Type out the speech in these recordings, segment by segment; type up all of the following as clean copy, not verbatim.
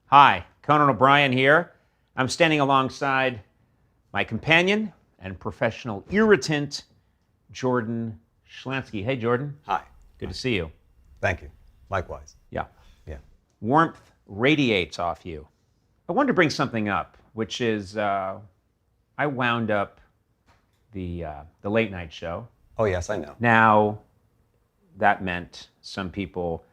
Hi, Conan O'Brien here. I'm standing alongside my companion and professional irritant, Jordan Schlansky. Hey, Jordan. Hi. Good to see you. Thank you. Likewise. Yeah. Yeah. Warmth radiates off you. I wanted to bring something up, which is I wound up the late night show. Oh, yes, I know. Now, that meant some people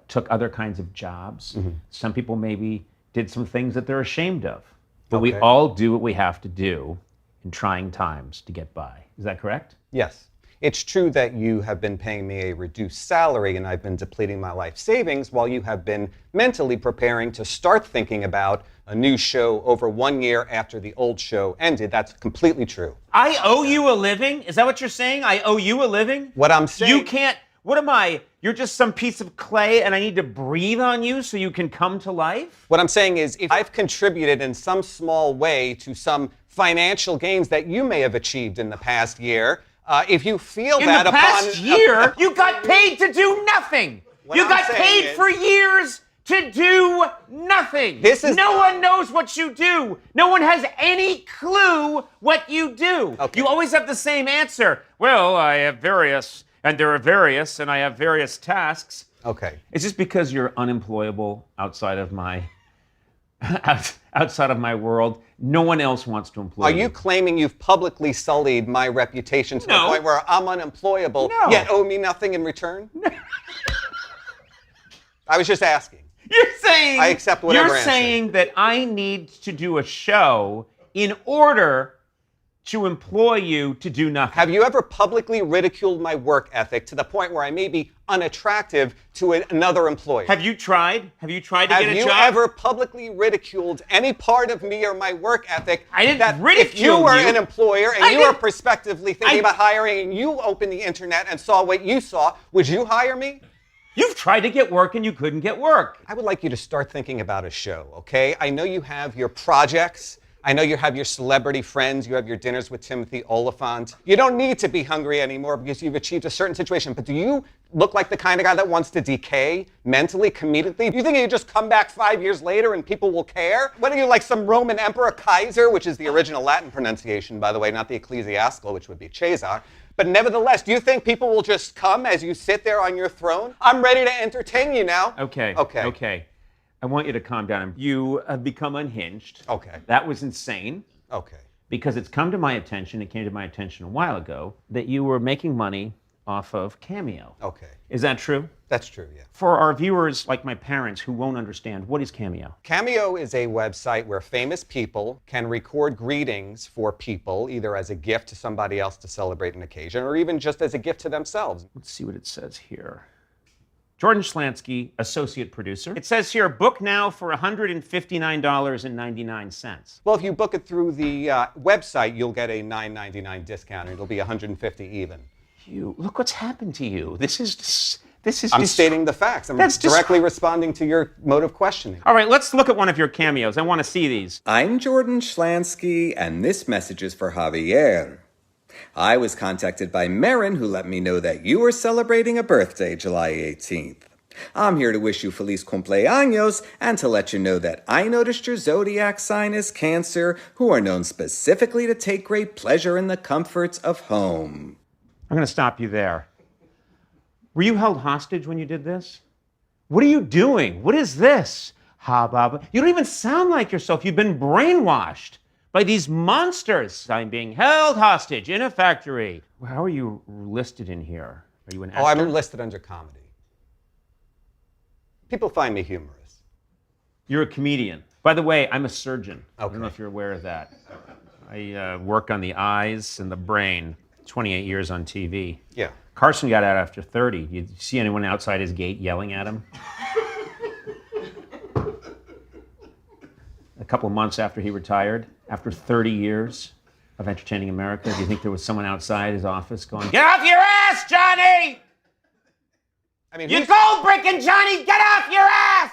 took other kinds of jobs. Mm-hmm. Some people maybe did some things that they're ashamed of. But we all do what we have to do in trying times to get by. Is that correct? Yes. It's true that you have been paying me a reduced salary and I've been depleting my life savings while you have been mentally preparing to start thinking about a new show over 1 year after the old show ended. That's completely true. I owe you a living? Is that what you're saying? I owe you a living? What I'm saying... You can't... What am I? You're just some piece of clay and I need to breathe on you so you can come to life? What I'm saying is, if I've contributed in some small way to some financial gains that you may have achieved in the past year, if you feel that upon... In the past year, you got paid to do nothing! You got paid for years to do nothing! No one knows what you do! No one has any clue what you do! Okay. You always have the same answer. Well, I have various... And there are various, and I have various tasks. Okay. It's just because you're unemployable outside of my world. No one else wants to employ you. Are you claiming you've publicly sullied my reputation to the point where I'm unemployable, yet owe me nothing in return? No. I was just asking. You're saying I accept whatever You're answer. saying that I need to do a show in order to employ you to do nothing. Have you ever publicly ridiculed my work ethic to the point where I may be unattractive to another employer? Have you tried? Have you tried to get a job? Have you ever publicly ridiculed any part of me or my work ethic? I didn't ridicule you. If you were an employer and you were prospectively thinking about hiring and you opened the internet and saw what you saw, would you hire me? You've tried to get work and you couldn't get work. I would like you to start thinking about a show, okay? I know you have your projects. I know you have your celebrity friends, you have your dinners with Timothy Oliphant. You don't need to be hungry anymore because you've achieved a certain situation, but do you look like the kind of guy that wants to decay mentally, comedically? Do you think you just come back 5 years later and people will care? What are you, like some Roman emperor, Kaiser, which is the original Latin pronunciation, by the way, not the ecclesiastical, which would be Caesar. But nevertheless, do you think people will just come as you sit there on your throne? I'm ready to entertain you now. Okay. I want you to calm down. You have become unhinged. Okay. That was insane. Okay. Because it came to my attention a while ago, that you were making money off of Cameo. Okay. Is that true? That's true, yeah. For our viewers, like my parents, who won't understand, what is Cameo? Cameo is a website where famous people can record greetings for people, either as a gift to somebody else to celebrate an occasion, or even just as a gift to themselves. Let's see what it says here. Jordan Schlansky, associate producer. It says here, book now for $159.99. Well, if you book it through the website, you'll get a $9.99 discount, and it'll be $150 even. Look what's happened to you. This is I'm stating the facts. I'm directly responding to your mode of questioning. All right, let's look at one of your cameos. I want to see these. I'm Jordan Schlansky, and this message is for Javier. I was contacted by Marin, who let me know that you are celebrating a birthday July 18th. I'm here to wish you feliz cumpleaños and to let you know that I noticed your zodiac sign is Cancer, who are known specifically to take great pleasure in the comforts of home. I'm going to stop you there. Were you held hostage when you did this? What are you doing? What is this? Ha, ba. You don't even sound like yourself. You've been brainwashed by these monsters. I'm being held hostage in a factory. How are you listed in here? Are you an actor? Oh, I'm listed under comedy. People find me humorous. You're a comedian. By the way, I'm a surgeon. Okay. I don't know if you're aware of that. I work on the eyes and the brain. 28 years on TV. Yeah. Carson got out after 30. You see anyone outside his gate yelling at him? A couple of months after he retired, after 30 years of entertaining America, do you think there was someone outside his office going, "Get off your ass, Johnny! I mean, you gold bricking, Johnny! Get off your ass!"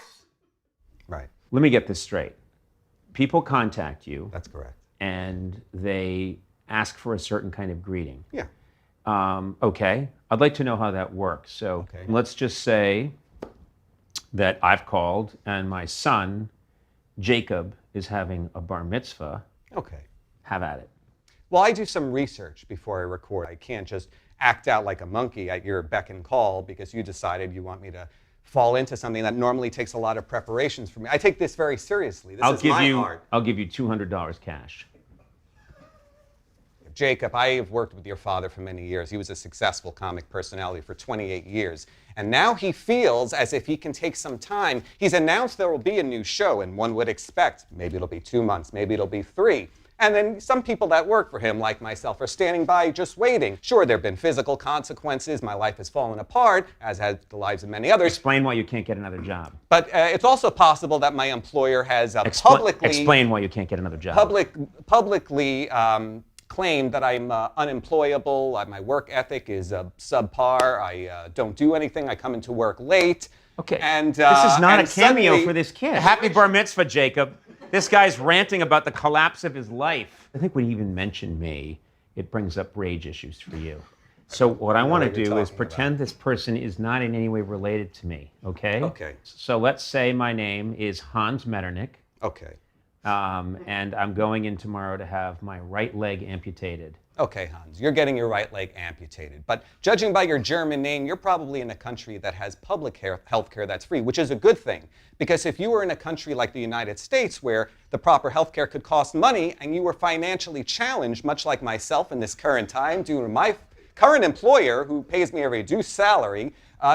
Right. Let me get this straight. People contact you. That's correct. And they ask for a certain kind of greeting. Yeah. Okay. I'd like to know how that works. So let's just say that I've called and my son Jacob is having a bar mitzvah. Okay. Have at it. Well, I do some research before I record. I can't just act out like a monkey at your beck and call because you decided you want me to fall into something that normally takes a lot of preparations for me. I take this very seriously. This is my art. I'll give you $200 cash. Jacob, I have worked with your father for many years. He was a successful comic personality for 28 years. And now he feels as if he can take some time. He's announced there will be a new show, and one would expect maybe it'll be 2 months, maybe it'll be 3. And then some people that work for him, like myself, are standing by just waiting. Sure, there have been physical consequences. My life has fallen apart, as has the lives of many others. Explain why you can't get another job. But it's also possible that my employer has publicly... Explain why you can't get another job. Publicly claimed that I'm unemployable, my work ethic is subpar, I don't do anything, I come into work late. Okay, and, this is not a cameo suddenly, for this kid. Happy bar mitzvah, Jacob. This guy's ranting about the collapse of his life. I think when he even mentioned me, it brings up rage issues for you. So what I want to do is pretend this person is not in any way related to me, okay? Okay. So let's say my name is Hans Metternich. Okay. And I'm going in tomorrow to have my right leg amputated. Okay, Hans, you're getting your right leg amputated. But judging by your German name, you're probably in a country that has public health care that's free, which is a good thing. Because if you were in a country like the United States where the proper health care could cost money and you were financially challenged, much like myself in this current time, due to my current employer who pays me a reduced salary,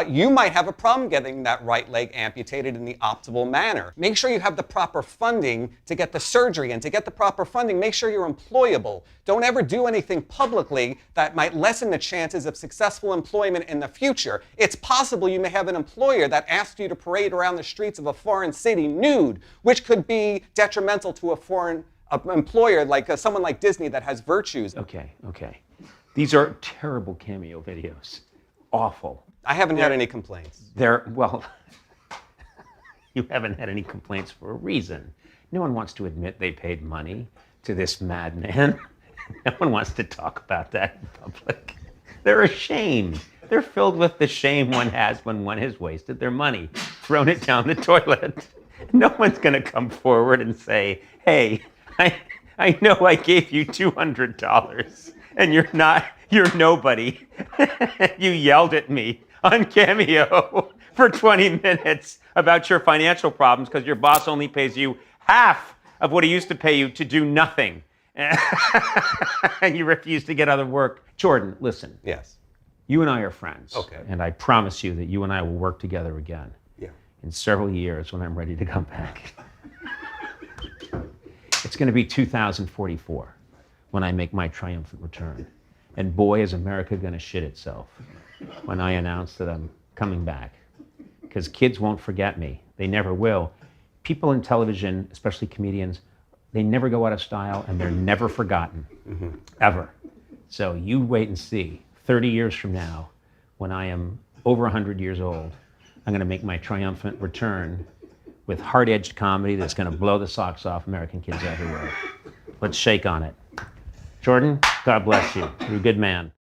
you might have a problem getting that right leg amputated in the optimal manner. Make sure you have the proper funding to get the surgery, and to get the proper funding, make sure you're employable. Don't ever do anything publicly that might lessen the chances of successful employment in the future. It's possible you may have an employer that asks you to parade around the streets of a foreign city nude, which could be detrimental to a foreign employer like someone like Disney that has virtues. Okay. These are terrible cameo videos. Awful. I haven't had any complaints. Well, you haven't had any complaints for a reason. No one wants to admit they paid money to this madman. No one wants to talk about that in public. They're ashamed. They're filled with the shame one has when one has wasted their money, thrown it down the toilet. No one's going to come forward and say, hey, I know I gave you $200 and you're nobody. You yelled at me on Cameo for 20 minutes about your financial problems because your boss only pays you half of what he used to pay you to do nothing. And you refuse to get other work. Jordan, listen. Yes. You and I are friends. Okay. And I promise you that you and I will work together again. Yeah. In several years when I'm ready to come back. It's going to be 2044 when I make my triumphant return. And boy, is America going to shit itself when I announce that I'm coming back. Because kids won't forget me. They never will. People in television, especially comedians, they never go out of style and they're never forgotten, ever. So you wait and see. 30 years from now, when I am over 100 years old, I'm going to make my triumphant return with hard-edged comedy that's going to blow the socks off American kids everywhere. Let's shake on it. Jordan, God bless you. You're a good man.